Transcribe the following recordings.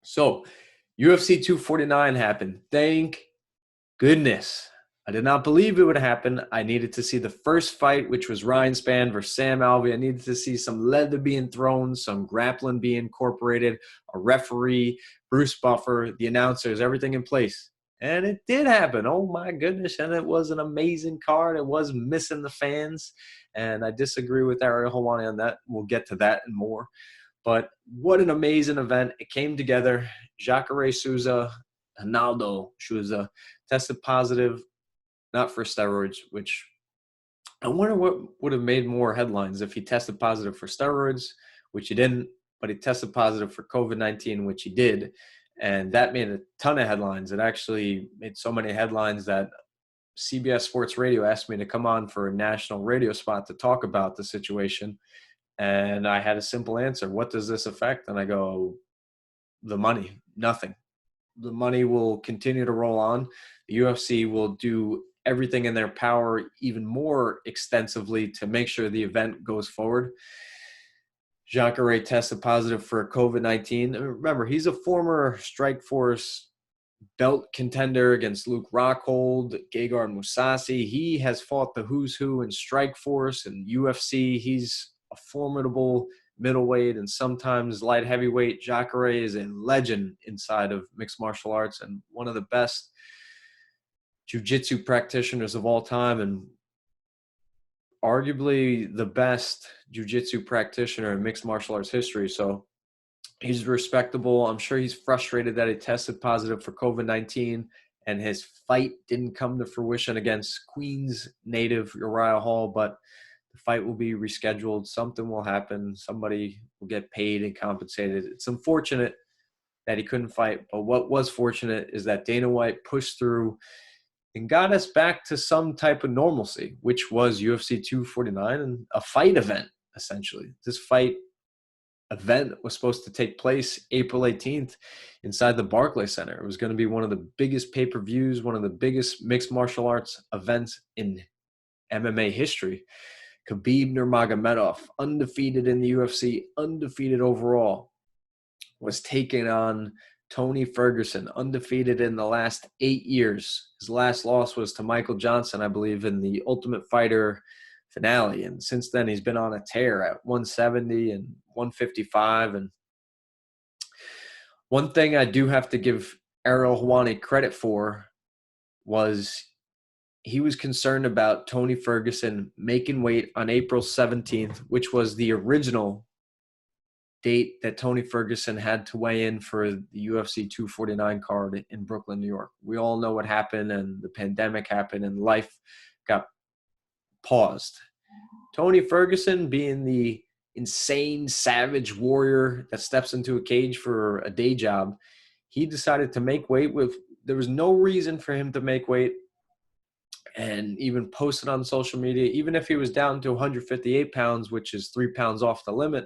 So, UFC 249 happened. Thank goodness. I did not believe it would happen. I needed to see the first fight, which was Ryan Spann versus Sam Alvey. I needed to see some leather being thrown, some grappling being incorporated, a referee, Bruce Buffer, the announcers, everything in place. And it did happen. Oh my goodness. And it was an amazing card. It was missing the fans. And I disagree with Ariel Helwani on that. We'll get to that and more. But what an amazing event. It came together. Jacare Souza, Ronaldo Souza, tested positive, not for steroids, which I wonder what would have made more headlines if he tested positive for steroids, which he didn't, but he tested positive for COVID-19, which he did. And that made a ton of headlines. It actually made so many headlines that CBS Sports Radio asked me to come on for a national radio spot to talk about the situation. And I had a simple answer. What does this affect? And I go, the money, nothing. The money will continue to roll on. The UFC will do everything in their power even more extensively to make sure the event goes forward. Jacare tested positive for COVID-19. Remember, he's a former Strikeforce belt contender against Luke Rockhold, Gegard Mousasi. He has fought the who's who in Strikeforce and UFC. He's a formidable middleweight and sometimes light heavyweight. Jacare is a legend inside of mixed martial arts and one of the best jiu-jitsu practitioners of all time, and arguably the best jiu-jitsu practitioner in mixed martial arts history. So he's respectable. I'm sure he's frustrated that he tested positive for COVID-19 and his fight didn't come to fruition against Queens native Uriah Hall, but the fight will be rescheduled. Something will happen. Somebody will get paid and compensated. It's unfortunate that he couldn't fight, but what was fortunate is that Dana White pushed through and got us back to some type of normalcy, which was UFC 249 and a fight event, essentially. This fight event was supposed to take place April 18th inside the Barclays Center. It was going to be one of the biggest pay-per-views, one of the biggest mixed martial arts events in MMA history. Khabib Nurmagomedov, undefeated in the UFC, undefeated overall, was taking on Tony Ferguson, undefeated in the last 8 years. His last loss was to Michael Johnson, I believe, in the Ultimate Fighter finale. And since then, he's been on a tear at 170 and 155. And one thing I do have to give Ariel Helwani credit for was he was concerned about Tony Ferguson making weight on April 17th, which was the original date that Tony Ferguson had to weigh in for the UFC 249 card in Brooklyn, New York. We all know what happened, and the pandemic happened, and life got paused. Tony Ferguson, being the insane, savage warrior that steps into a cage for a day job, he decided to make weight there was no reason for him to make weight, and even posted on social media, even if he was down to 158 pounds, which is 3 pounds off the limit,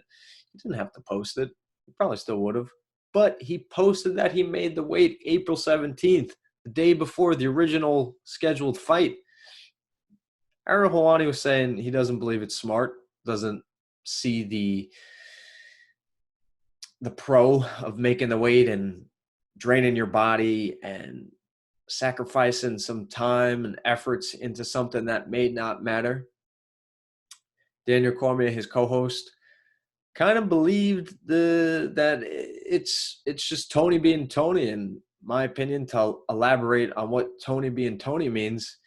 he didn't have to post it. He probably still would have. But he posted that he made the weight April 17th, the day before the original scheduled fight. Ariel Helwani was saying he doesn't believe it's smart, doesn't see the pro of making the weight and draining your body and sacrificing some time and efforts into something that may not matter. Daniel Cormier, his co-host, kind of believed that it's just Tony being Tony. In my opinion, to elaborate on what Tony being Tony means,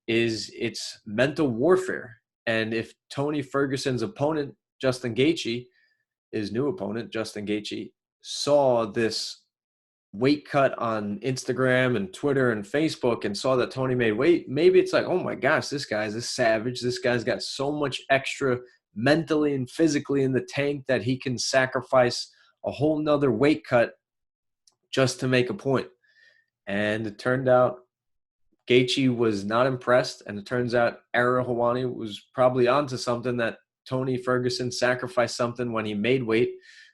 is it's mental warfare. And if Tony Ferguson's opponent, Justin Gaethje, his new opponent, Justin Gaethje, saw this weight cut on Instagram and Twitter and Facebook and saw that Tony made weight, maybe it's like, oh my gosh, this guy's a savage. This guy's got so much extra mentally and physically in the tank that he can sacrifice a whole nother weight cut just to make a point. And it turned out Gaethje was not impressed, and it turns out Ariel Helwani was probably onto something, that Tony Ferguson sacrificed something when he made weight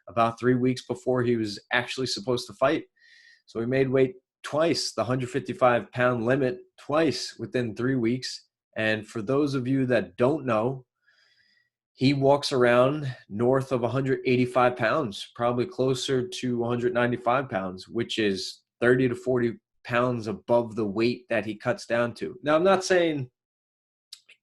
about 3 weeks before he was actually supposed to fight. So he made weight twice, the 155-pound limit, twice within 3 weeks. And for those of you that don't know, He walks around north of 185 pounds, probably closer to 195 pounds, which is 30 to 40 pounds above the weight that he cuts down to. Now, I'm not saying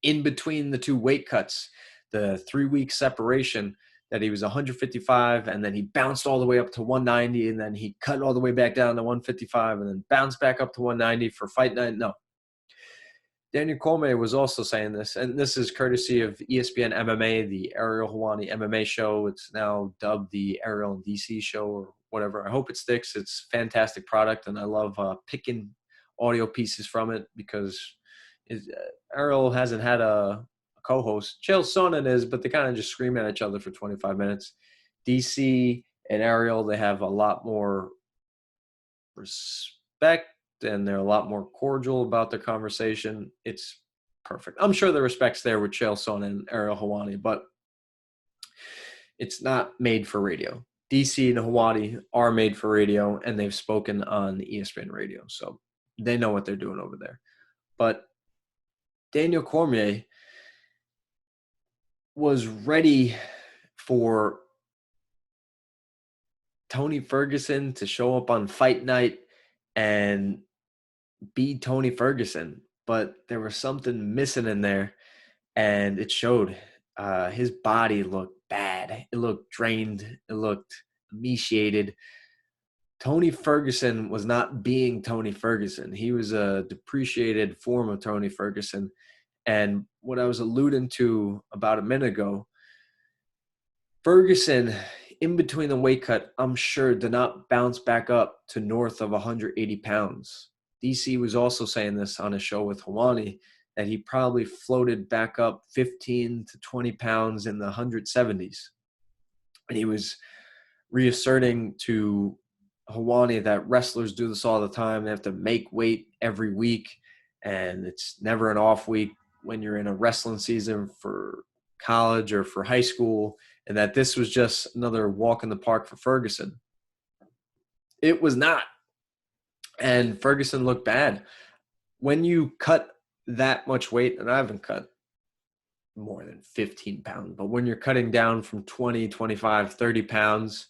in between the two weight cuts, the 3 week separation, that he was 155 and then he bounced all the way up to 190 and then he cut all the way back down to 155 and then bounced back up to 190 for fight night. No. Daniel Cormier was also saying this, and this is courtesy of ESPN MMA, the Ariel Helwani MMA show. It's now dubbed the Ariel and DC show or whatever. I hope it sticks. It's a fantastic product, and I love picking audio pieces from it because Ariel hasn't had a co-host. Chael Sonnen is, but they kind of just scream at each other for 25 minutes. DC and Ariel, they have a lot more respect and they're a lot more cordial about their conversation. It's perfect. I'm sure the respect's there with Chael Sonnen and Ariel Helwani, but it's not made for radio. DC and Helwani are made for radio, and they've spoken on ESPN radio, so they know what they're doing over there. But Daniel Cormier was ready for Tony Ferguson to show up on fight night and be Tony Ferguson, but there was something missing in there, and it showed. His body looked bad. It looked drained. It looked emaciated. Tony Ferguson was not being Tony Ferguson. He was a depreciated form of Tony Ferguson. And what I was alluding to about a minute ago, Ferguson, in between the weight cut, I'm sure did not bounce back up to north of 180 pounds. DC was also saying this on a show with Helwani, that he probably floated back up 15 to 20 pounds in the 170s. And he was reasserting to Helwani that wrestlers do this all the time. They have to make weight every week, and it's never an off week when you're in a wrestling season for college or for high school, and that this was just another walk in the park for Ferguson. It was not. And Ferguson looked bad. When you cut that much weight, and I haven't cut more than 15 pounds, but when you're cutting down from 20, 25, 30 pounds,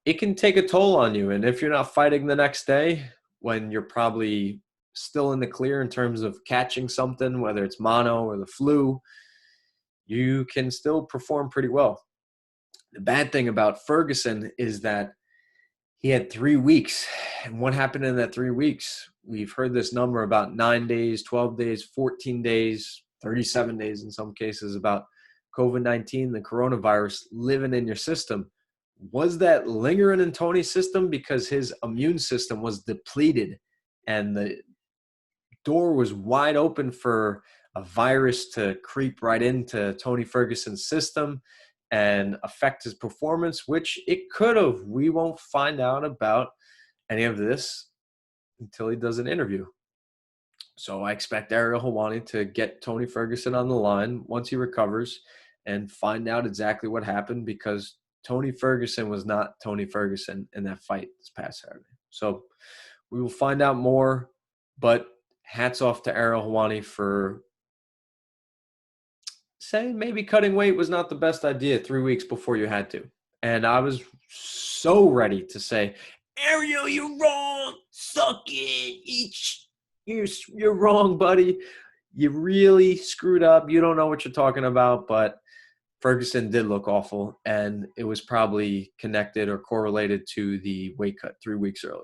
it can take a toll on you. And if you're not fighting the next day, when you're probably still in the clear in terms of catching something, whether it's mono or the flu, you can still perform pretty well. The bad thing about Ferguson is that he had 3 weeks. And what happened in that 3 weeks? We've heard this number about 9 days, 12 days, 14 days, 37 days in some cases about COVID-19, the coronavirus living in your system. Was that lingering in Tony's system because his immune system was depleted and the door was wide open for a virus to creep right into Tony Ferguson's system and affect his performance, which it could have. We won't find out about any of this until he does an interview. So I expect Ariel Helwani to get Tony Ferguson on the line once he recovers and find out exactly what happened, because Tony Ferguson was not Tony Ferguson in that fight this past Saturday. So we will find out more, but hats off to Ariel Helwani for saying maybe cutting weight was not the best idea 3 weeks before you had to. And I was so ready to say, Ariel, you're wrong. Suck it. You're wrong, buddy. You really screwed up. You don't know what you're talking about. But Ferguson did look awful, and it was probably connected or correlated to the weight cut 3 weeks earlier.